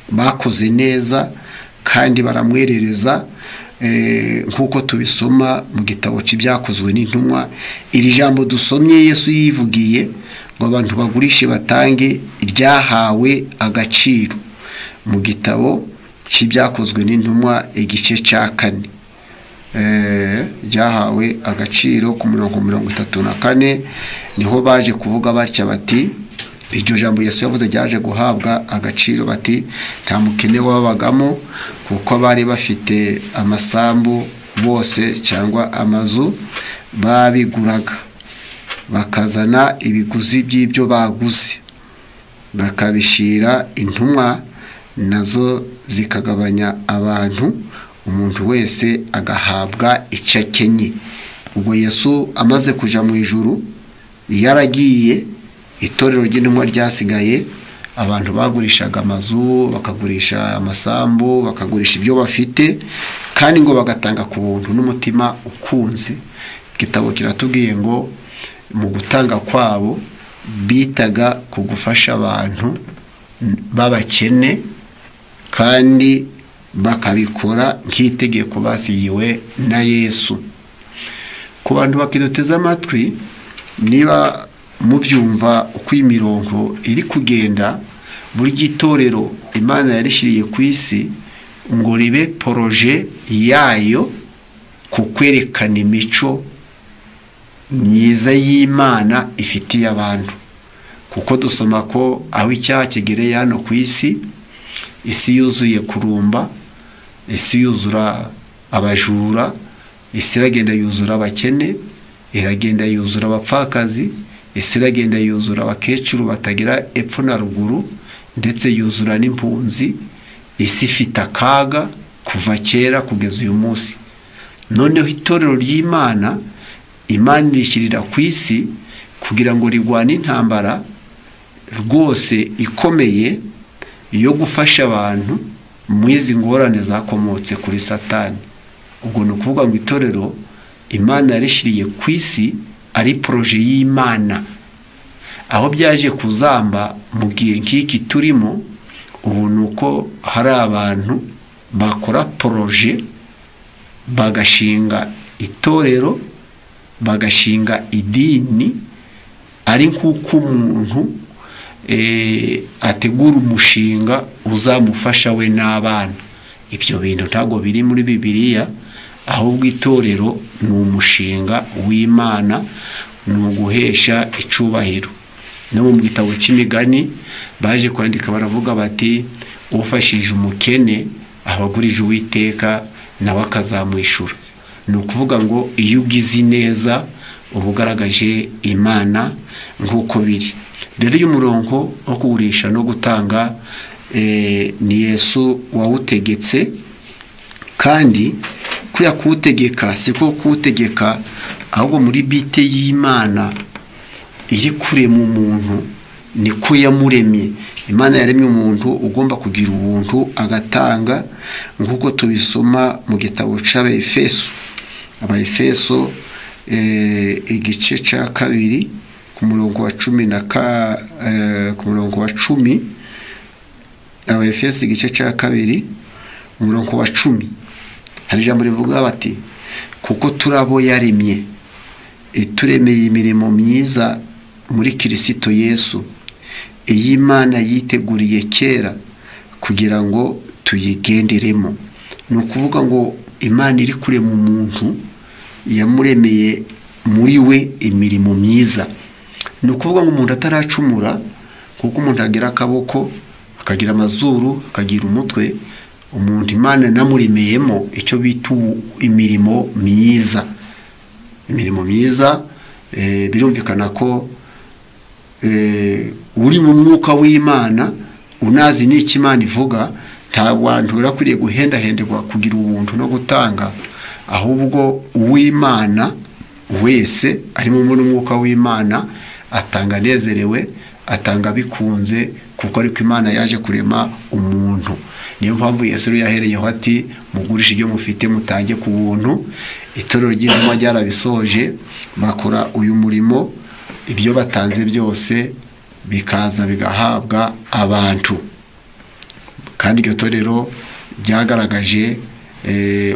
bakoze neza kandi baramwerereza, nk'uko tubisoma mu gitabo cy'ibyakozwe n'intumwa. Iri jambo dusomye Yesu yivugiye ngo abantu bagurishe batange, ryahawe agaciro. mu gitabo cy'ibyakozwe n'intumwa igice cya 4 ryahawe agaciro ku murongo 34 niho baje kuvuga batya bati iryo jambo Yesu yavuze ryaje guhabwa agaciro bati nta mukene wabagamo kuko bari bafite amasambu bose cyangwa amazu babiguraga bakazana ibiguzi by'ibyo baguze bakabishira intumwa nazo zikagabanya abantu umuntu wese agahabwa icakenye. Ubwo Yesu amaze kuja mu ijuru yaragiye itorero ry'intumwa ryasigaye abantu bagurishaga amazu bakagurisha amasambu bakagurisha ibyo bafite kandi ngo bagatanga ku buntu n'umutima ukunze. Igitabo kiratubwiye ngo mu gutanga kwabo bitaga ku gufasha abantu babakene kandi bakabikora nk'itegeko basigiwe na Yesu. Ku bantu bakiduteza amatwi niba mubyumva uko imirongo iri kugenda buri gitorero Imana yarishiriye ku isi ngo ribe proje yayo ku kwerekana imico myiza y'Imana ifitiye abantu, kuko dusoma ko aho icyaha kigereye hano ku isi yuzuye kurumba, isi yuzura abajura, isi iragenda yuzura abakene, iragenda yuzura abapfakazi, isi iragenda yuzura abakecuru batagira epfo na ruguru, ndetse yuzura n'impunzi. Isi ifite akaga kuva kera kugeza uyu munsi. Noneho itorero ry'Imana Imana irishyirira ku isi kugira ngo rigwane intambara rwose ikomeye yo gufasha abantu mu izi ngorane zakomotse kuri Satani. Ubwo ni ukuvuga ngo itorero Imana yarishiriye ku isi ari proje y'Imana. Aho byaje kuzamba mu gihe nk'iki turimo ubu nuko hari abantu bakora proje bagashinga itorero bagashinga idini ari nk'uko umuntu ategura umushinga uzamufasha we n'abana. Ibyo bintu ntago biri muri Bibiliya, ahubwo itorero ni umushinga w'Imana, ni uguhesha icubahiro. No mu gitabo cy'Imigani baje kwandika baravuga bati ufashije umukene abagurije Uwiteka nawe akazamwishura. Ni ukuvuga ngo iyo ugize neza ubugaragaje Imana nk'uko biri. Rero uyu murongo wo kugurisha no gutanga ni Yesu wawutegetse, kandi kuya kuwutegeka siko kuwutegeka ahubwo muri bite y'Imana iri kure mu muntu niko yamuremye. Imana yaremye umuntu ugomba kugira ubuntu agatanga, nk'uko tubisoma mu gitabo cy'Abefeso. Abefeso igice cya 2 ku murongo wa 10 ku murongo wa 10. Abefeso igice cya 2 umurongo wa 10 hari ijambo rivuga bati kuko turabo yaremye ituremeye imirimo myiza muri Kristo Yesu iyi Imana yiteguriye kera kugira ngo tuyigenderemo. Ni ukuvuga ngo Imana iri kure mu muntu yamuremeye muri we imirimo myiza. Ni ukuvuga ngo umuntu ataracumura, kuko umuntu agira akaboko akagira amazuru akagira umutwe, umuntu Imana namuremeyemo icyo bita imirimo myiza. Imirimo myiza birumvikana ko uri mu mwuka w'Imana unazi n'iki Imana ivuga, nta bantu barakwiriye guhendahenderwa kugira ubuntu no gutanga, ahubwo uw'Imana wese ari mu mwuka w'Imana atanga nezerewe, atanga bikunze, kuko ariko Imana yaje kurema umuntu. Niyo mpamvu Yesu yahereyeho ati mugurisha ibyo mufite mutange ku buntu. Itorero ry'Intumwa ryarabisoje bakora uyu murimo, ibyo batanze byose bikaza bigahabwa abantu, kandi iryo torero ryagaragaje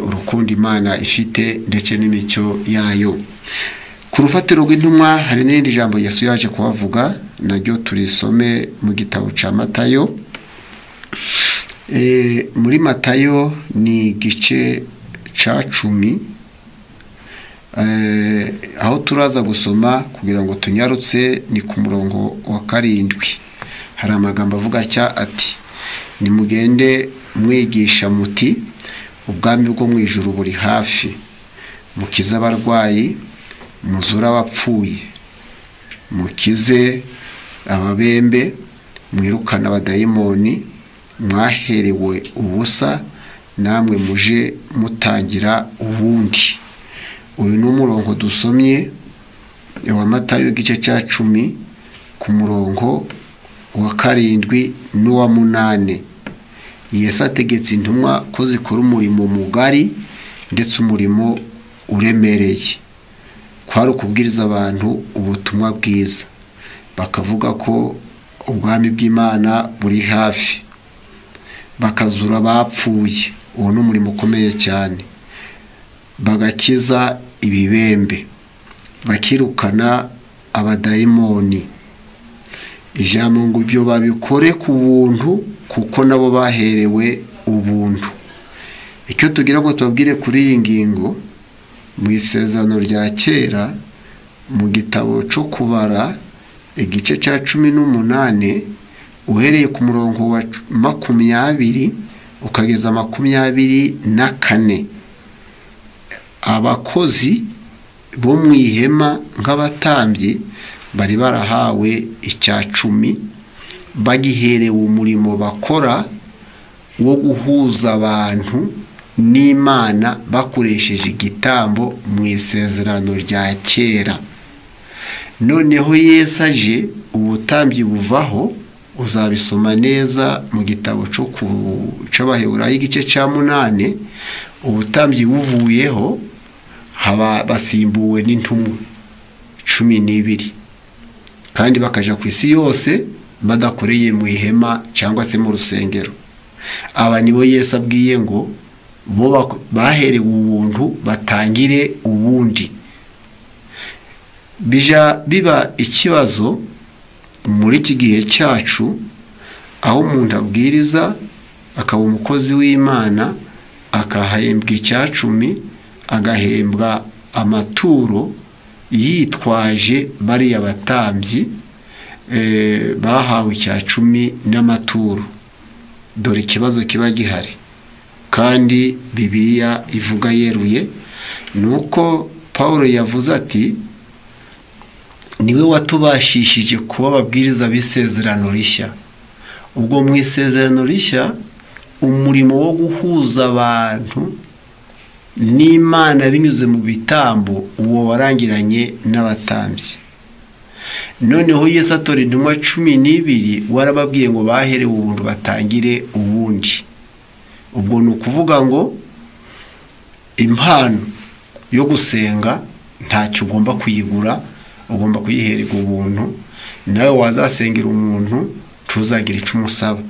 urukundo Imana ifite ndetse n'imico yayo. Ku rufatiro rw'intumwa hari n'irindi jambo Yesu yaje kuhavuga, naryo turisome mu gitabo cya Matayo muri Matayo ni igice ca 10, aho turaza gusoma kugira ngo tunyarutse ni ku murongo wa 7. hari amagambo avuga ati nimugende mwigisha muti ubwami bwo mu ijuru buri hafi, mukize abarwayi, muzura abapfuye, mukize ababembe, mwirukana abadayimoni, mwaherewe ubusa namwe muje mutangira ubundi. Uyu ni umurongo dusomye wa Matayo igice ca 10 ku murongo wa 7 n'uwa 8. Yesu ategetse intumwa ko zikora umurimo mugari ndetse umurimo uremereye, kwari ukubwiriza abantu ubutumwa bwiza, bakavuga ko ubwami bw'Imana buri hafi, bakazura abapfuye. Uwo ni umurimo ukomeye cyane. Bagakiza ibibembe, bakirukana abadayimoni. Ijambo ngo ibyo babikore ku buntu kuko nabo baherewe ubuntu. Icyo tugira ngo tubabwire kuri iyi ngingo, mu isezerano rya kera mu gitabo cyo kubara igice ca 18 uhereye ku murongo wa 20 ukageza 24, abakozi bo mu ihema nk'abatambyi bari barahawe icya 10, bagiherewe umurimo bakora wo guhuza abantu n'Imana bakoresheje igitambo mu isezerano rya kera. Noneho Yesu aje ubutambyi buvaho, uzabisoma neza mu gitabo c'Abaheburayo igice ca 8. Ubutambyi buvuyeho haba basimbuwe n'intumwa 12, kandi bakaja ku isi yose badakoreye mu ihema cyangwa se mu rusengero. Aba nibo Yesu abwiye ngo bo baherewe ubuntu batangire ubundi. Biba ikibazo muri iki gihe cyacu, aho umuntu abwiriza akaba umukozi w'Imana, akahembwa icya 10, agahembwa amaturo yitwaje bariya batambyi bahawe icya 10 n'amaturo. Dore ikibazo kiba gihari, kandi Bibiliya ivuga yeruye, nuko Paulo yavuze ati niwe watubashishije kuba ababwiriza b'isezerano rishya. Ubwo mu isezerano rishya umurimo wo guhuza abantu n'Imana binyuze mu bitambo uwo warangiranye n'abatambyi. Noneho Yesu atora intumwa 12 warababwiye ngo baherewe ubuntu batangire ubundi. Ubwo ni ukuvuga ngo impano yo gusenga ntacyo ugomba kuyigura, ugomba kuyihererwa ubuntu. Nawe wazasengera umuntu tuzagira icyo umusaba.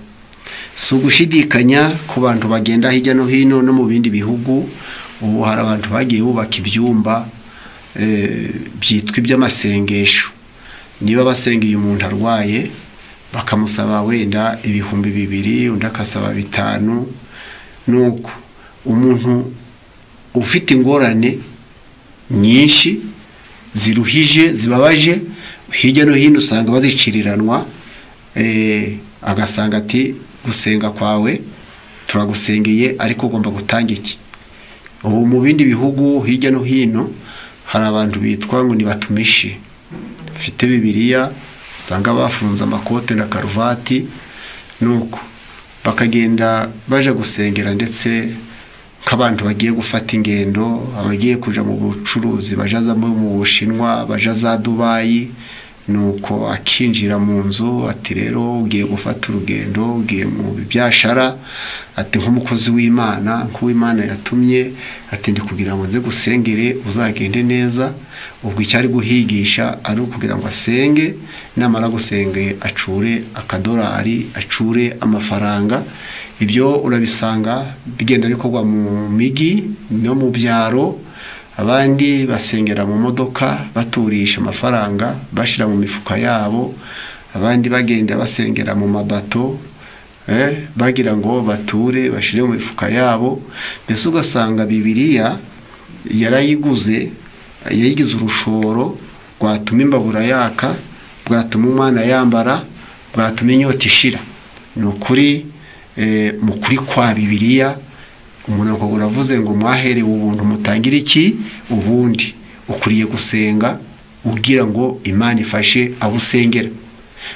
Si ugushidikanya ku bantu bagenda hirya no hino no mu bindi bihugu. Ubu hari abantu bagiye bubaka ibyumba byitwa iby'amasengesho. Niba basengeye umuntu arwaye bakamusaba wenda 2,000, undi akasaba 5. Nuko umuntu ufite ingorane nyinshi ziruhije zibabaje hirya no hino usanga baziciriranwa, agasanga ati gusenga kwawe turagusengeye ariko ugomba gutanga iki. Ubu mu bindi bihugu hirya no hino hari abantu bitwa ngo ni batumishi, bafite Bibiliya, usanga bafunze amakote na karuvati, nuko bakagenda baje gusengera, ndetse nk'abantu bagiye gufata ingendo, abagiye kuja mu bucuruzi, bajaza mu Bushinwa, bajaza Dubai. Nuko akinjira mu nzu ati rero ugiye gufata urugendo, ugiye mu byashara, ati nk'umukozi w'Imana, nk'uw'Imana yatumye, ati ndi kugira ngo nze gusengere uzagende neza. Ubwo icyari guhigisha ari ukugira ngo asenge, namara gusenge acure akadorari, acure amafaranga. Ibyo urabisanga bigenda bikorwa mu migi no mu byaro. Abandi basengera mu modoka baturisha amafaranga bashira mu mifuka yabo, abandi bagenda basengera mu mabato, bagira ngo bature bashire mu mifuka yabo. Mbese ugasanga Bibiliya yayigize urushoro rwatuma imbabura yaka, bwatuma umwana yambara, bwatuma inyota ishira. Ni ukuri mu kuri kwa Bibiliya umuntu akagura avuze ngo mwaherewe ubuntu mutangira iki ubundi, ukuriye gusenga ugira ngo Imana ifashe abusengera,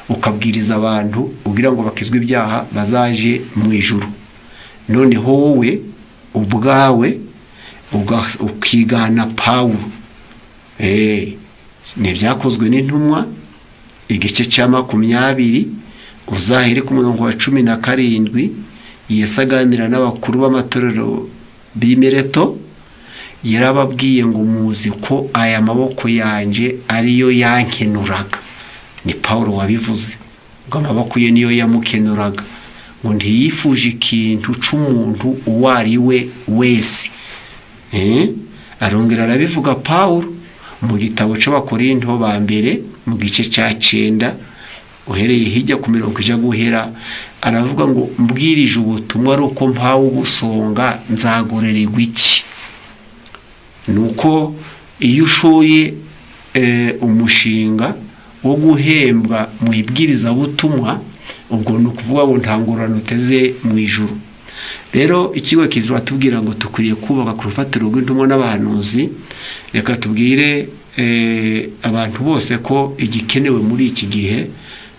ukabwiriza abantu ugira ngo bakizwe ibyaha bazaje mu ijuru. Noneho wowe ubwawe ukigana Pawulo. Ni byakozwe n'intumwa igice cya 20 uzahere ku murongo wa 17. Yesu aganira n'abakuru b'amatorero b'Imileto, yarababwiye ngo muzi ko aya maboko yanje ariyo yankenuraga. Ni Pawulo wabivuze ngo amaboko ye niyo yamukenuraga, ngo ntiyifuje ikintu c'umuntu uwo ari we wese. Arongera arabivuga Pawulo mu gitabo c'Abakorinto ba mbere mu gice cya 9 uhereye hirya ku mirongo ija guhera, aravuga ngo mbwirije ubutumwa ari uko mpawe ubusonga nzagorererwa iki. Nuko iyo ushoye umushinga wo guhembwa mu ibwiriza butumwa, ubwo ni ukuvuga ngo nta ngororano uteze mu ijuru. Rero ikigo kiratubwira ngo tukwiriye kubaka ku rufatiro rw'intumwa n'abahanuzi. Reka tubwire abantu bose ko igikenewe muri iki gihe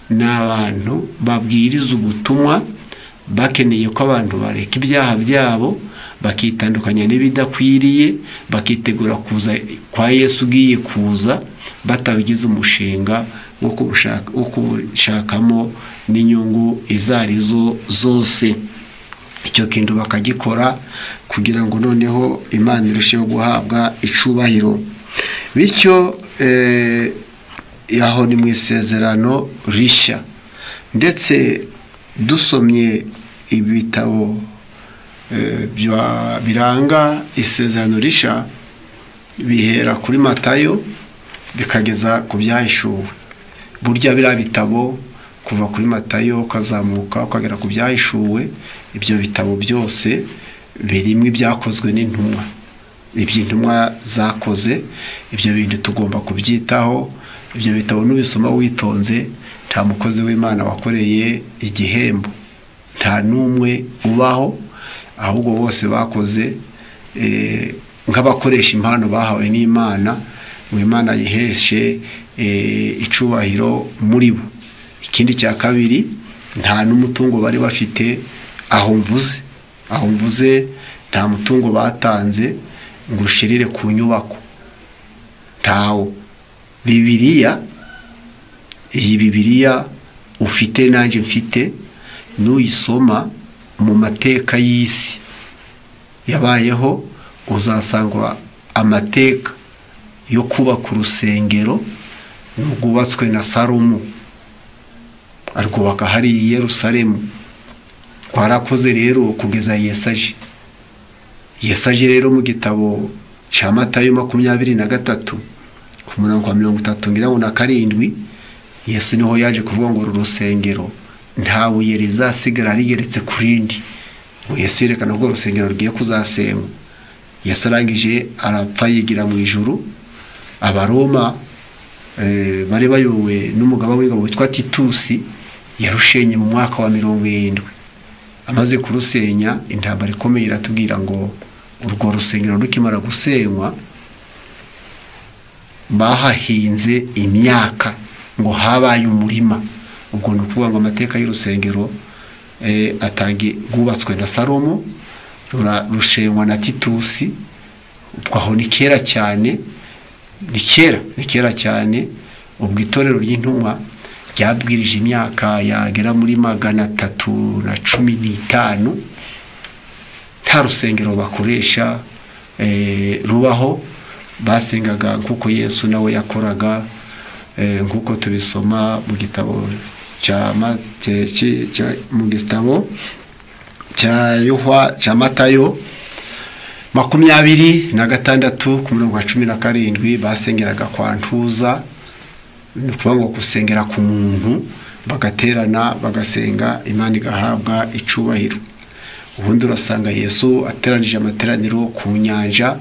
n'abantu babwiriza ubutumwa, bakeneye ko abantu bareka ibyaha byabo bakitandukanya n'ibidakwiriye, bakitegura kuza kwa Yesu ugiye kuza, batabigize umushinga wo kubushakamo n'inyungu izarizo zose. Icyo kintu bakagikora kugira ngo noneho Imana irusheho guhabwa icubahiro. Bityo yaho ni mu isezerano rishya, ndetse dusomye ibitabo biranga isezerano rishya bihera kuri Matayo bikageza ku byahishuwe. Burya bira bitabo kuva kuri Matayo kazamuka ukagera ku byahishuwe, ibyo bitabo byose birimo ibyakozwe n'intumwa, iby'intumwa zakoze. Ibyo bintu tugomba kubyitaho. Ibyo bitabo nubisoma witonze, nta mukozi w'Imana wakoreye igihembo, nta numwe ubaho, ahubwo bose bakoze nk'abakoresha impano bahawe n'Imana, ngo Imana yiheshe icubahiro muri bo. Ikindi cya kabiri, nta n'umutungo bari bafite. Aho mvuze nta mutungo batanze ngo ushirire ku nyubako, ntawo. Bibiliya, iyi Bibiliya ufite nanje mfite, nuyisoma mu mateka y'isi yabayeho uzasangwa amateka yo kubaka urusengero rwubatswe na Salomo, arwubaka hari i Yerusalemu. Twarakoze rero kugeza Yesu aje rero mu gitabo cya Matayo 23 ku murongo wa 37 Yesu niho yaje kuvuga ngo urusengero nta buye rizasigara rigeretse kurindi. Yesu yerekana ko urusengero rugiye kuzasenywa. Yesu arangije arapfa yigira mu ijuru. Abaroma bari bayobowe n'umugaba w'ingabo witwa Titusi, yarushenye mu mwaka wa 70. Amaze kurusenya, intambara ikomeye iratubwira ngo urwo rusengero rukimara gusenywa bahahinze imyaka, ngo habaye umurima. Ubwo ni ukuvuga ngo amateka y'urusengero atangiye gubatswe na Salomo, rushenywa na Titusi. Ubwo ni kera cyane, ni kera cyane. Ubwo itorero ry'intumwa ryabwirije imyaka yagera muri 315 nta rusengero bakoresha rubaho. Basengaga nkuko Yesu nawe yakoraga, nkuko tubisoma mu gitabo cya Matayo 26 ku murongo wa 17. Basengeraga kwa ntuza, ni ukuvuga ngo gusengera ku muntu bagaterana bagasenga Imana igahabwa icubahiro. Ubundi urasanga Yesu ateranije amateraniro ku nyanja,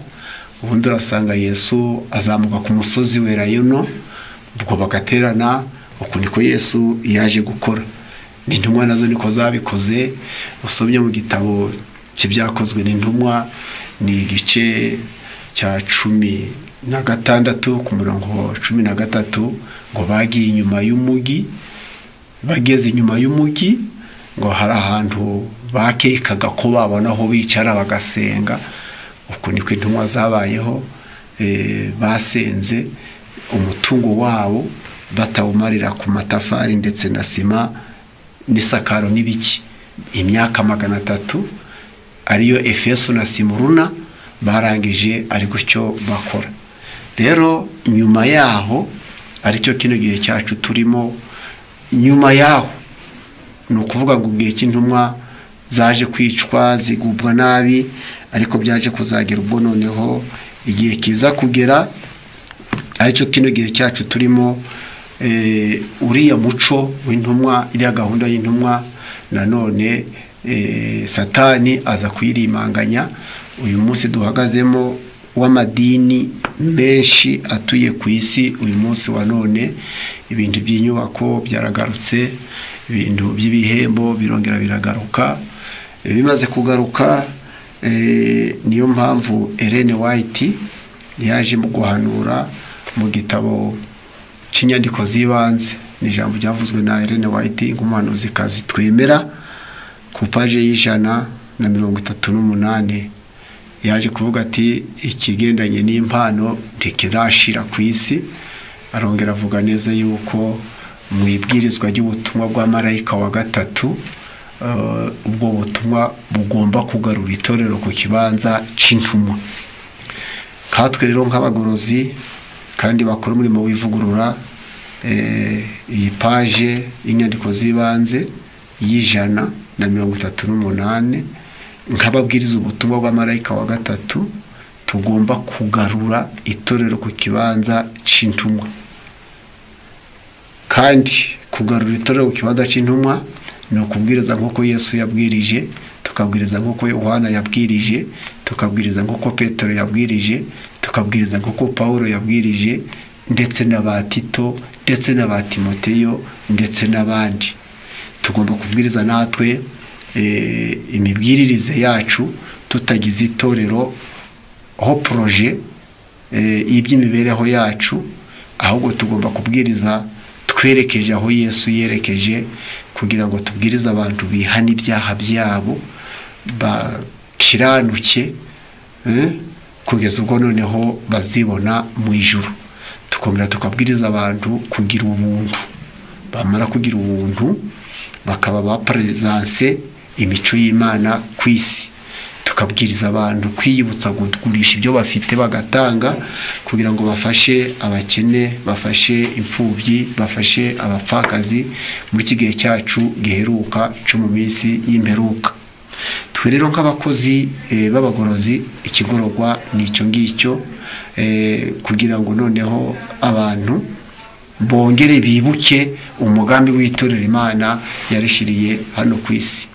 ubundi urasanga Yesu azamuka ku musozi wera Yuno, ubwo bagaterana. Uko niko Yesu yaje gukora. N'intumwa nazo niko zabikoze. Usomye mu gitabo cy'ibyakozwe n'intumwa ni igice cya 16 ku murongo 13 ngo bagiye inyuma y'umugi. Bageze inyuma y'umugi ngo hari ahantu bakekaga ko babona aho bicara bagasenga. Uko niko intumwa zabayeho, basenze umutungo wabo batawumarira ku matafari ndetse na sima n'isakaro n'ibiki. Imyaka 300 ariyo Efeso na Simuruna barangije ari gutyo bakora. Rero nyuma yaho aricyo kino gihe cyacu turimo, nyuma yaho no kuvuga ngo gihe cy'intumwa zaje kwicwa zigubwa nabi, ariko byaje kuzagira ubwo noneho igihe kiza kugera aricyo kino gihe cyacu turimo. Uriya muco w'intumwa, iriya gahunda y'intumwa nanone Satani aza kuyirimanganya. Uyu munsi duhagazemo w'amadini menshi atuye ku isi, uyu munsi wa none ibintu by'inyubako byaragarutse, ibintu by'ibihembo birongera biragaruka. Bimaze kugaruka, niyo mpamvu Ellen White yaje mu guhanura mu gitabo cy'inyandiko z'ibanze. Ni ijambo ryavuzwe na Ellen White nk'umuhanuzi kazi twemera, ku paje y'138 yaje kuvuga ati ikigendanye n'impano ntikirashira ku isi. Arongera avuga neza yuko mu ibwirizwa ry'ubutumwa bwa marayika wa gatatu, ubwo butumwa bugomba kugarura itorero ku kibanza c'intumwa. Katwe rero nk'abagorozi kandi bakora umurimo w'ivugurura, iyi paje y'inyandiko z'ibanze y'138 nk'ababwiriza ubutumwa bwa marayika wa gatatu, tugomba kugarura itorero ku kibanza c'intumwa. Kandi kugarura itorero ku kibanza c'intumwa ni ukubwiriza nk'uko Yesu yabwirije, tukabwiriza nk'uko Yohana yabwirije, tukabwiriza nk'uko Petero yabwirije, tukabwiriza nk'uko Paulo yabwirije, ndetse n'abatito, ndetse n'abatimoteyo, ndetse n'abandi. Tugomba kubwiriza natwe imibwiririze yacu tutagize itorero aho proje y'iby'imibereho yacu, ahubwo tugomba kubwiriza twerekeje aho Yesu yerekeje, kugira ngo tubwirize abantu bihana ibyaha byabo bakiranuke, kugeza ubwo noneho bazibona mu ijuru. Tukongera tukabwiriza abantu kugira ubuntu, bamara kugira ubuntu bakaba ba presence imico y'Imana ku isi. Tukabwiriza abantu kwiyibutsa kugurisha ibyo bafite bagatanga, kugira ngo bafashe abakene, bafashe imfubyi, bafashe abapfakazi muri kigihe cyacu giheruka cyo mu minsi y'imperuka. Twe rero nk'abakozi b'abagorozi, ikigororwa n'icyo ngicyo, kugira ngo noneho abantu bongere bibuke umugambi w'itorero Imana yarishiriye hano ku isi.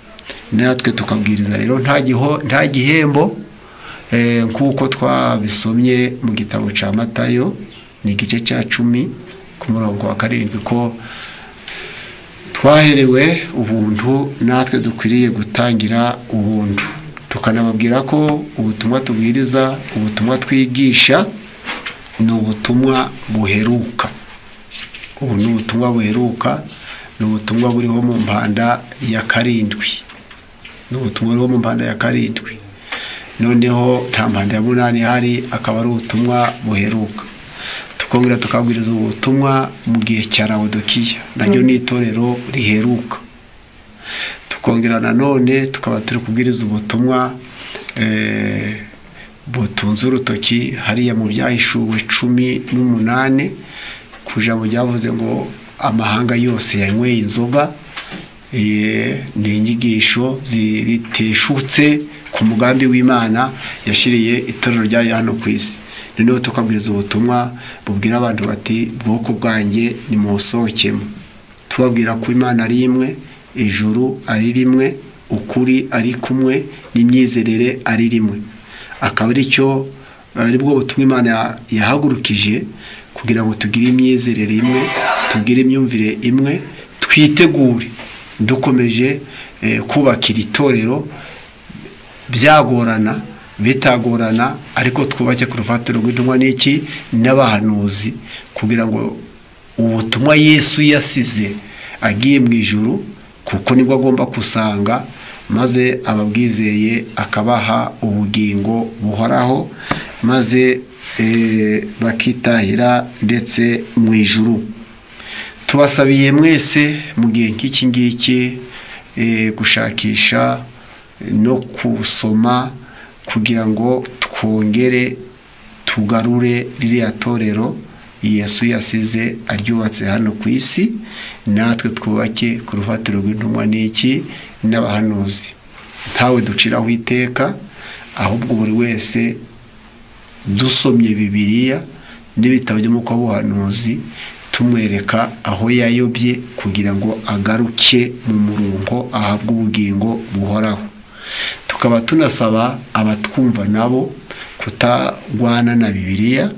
Natwe tukabwiriza rero nta gihembo, nk'uko twabisomye mu gitabo cya Matayo ni igice cya 10 ku murongo wa 7 ko twaherewe ubuntu, natwe dukwiriye gutangira ubuntu. Tukanababwira ko ubutumwa tubwiriza, ubutumwa twigisha ni ubutumwa buheruka. Ubu ni ubutumwa buheruka, ni ubutumwa buriho mu mpanda ya 7. Ni ubutumwa buriho mu mpanda ya 7. Noneho nta mpanda ya 8 hari, akaba ari ubutumwa buheruka. Tukongera tukabwiriza ubutumwa mu gihe cya Laodikiya, naryo ni itorero riheruka. Tukongera nanone tukaba turi kubwiriza ubutumwa butunze urutoki hariya mu byahishuwe 18 kuja mu byavuze ngo amahanga yose yanyweye inzoga. Ni inyigisho ziriteshutse ku mugambi w'Imana yashiriye itorero rya hano ku isi. Noneho tukabwiriza ubutumwa bubwira abantu bati bwoko bwanjye ni musohokemo. tubabwira ko Imana ari imwe, ijuru ari rimwe, ukuri ari kumwe, n'imyizerere ari rimwe. Akaba ari bwo butumwa Imana yahagurukije kugira ngo tugire imyizerere imwe, tugire imyumvire imwe, twitegure dukomeje kubakira itorero, byagorana bitagorana, ariko twubake ku rufatiro rw'intumwa n'iki n'abahanuzi, kugira ngo ubutumwa Yesu yasize agiye mu ijuru, kuko nibwo agomba kusanga, maze ababwizeye akabaha ubugingo buhoraho, maze bakitahira ndetse mu ijuru. Tubasabiye mwese mu gihe nk'iki ngiki gushakisha no kusoma kugira ngo twongere tugarure ririya torero Yesu yasize aryubatse hano ku isi, natwe twubake ku rufatiro rw'intumwa n'iki n'abahanuzi. Ntawe duciraho iteka, ahubwo buri wese dusomye Bibiliya n'ibitabo by'umwuka w'ubuhanuzi tumwereka aho yayobye, kugira ngo agaruke mu murongo ahabwe ubugingo buhoraho. Tukaba tunasaba abatwumva nabo kutagwana na Bibiliya,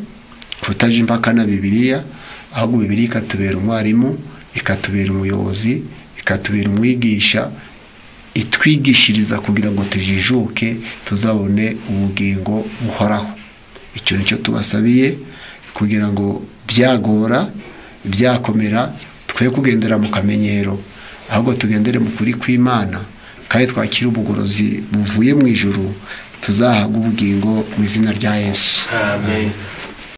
kutaja impaka na Bibiliya, ahubwo Bibiliya ikatubera umwarimu, ikatubera umuyobozi, ikatubera umwigisha, itwigishiriza kugira ngo tujijuke tuzabone ubugingo buhoraho. Icyo nicyo tubasabiye, kugira ngo byagora byakomera twe kugendera mu kamenyero, ahubwo tugendere mu kuri kw'Imana, kandi twakira ubugorozi buvuye mu ijuru, tuzahabwa ubugingo mu izina rya Yesu. Amen.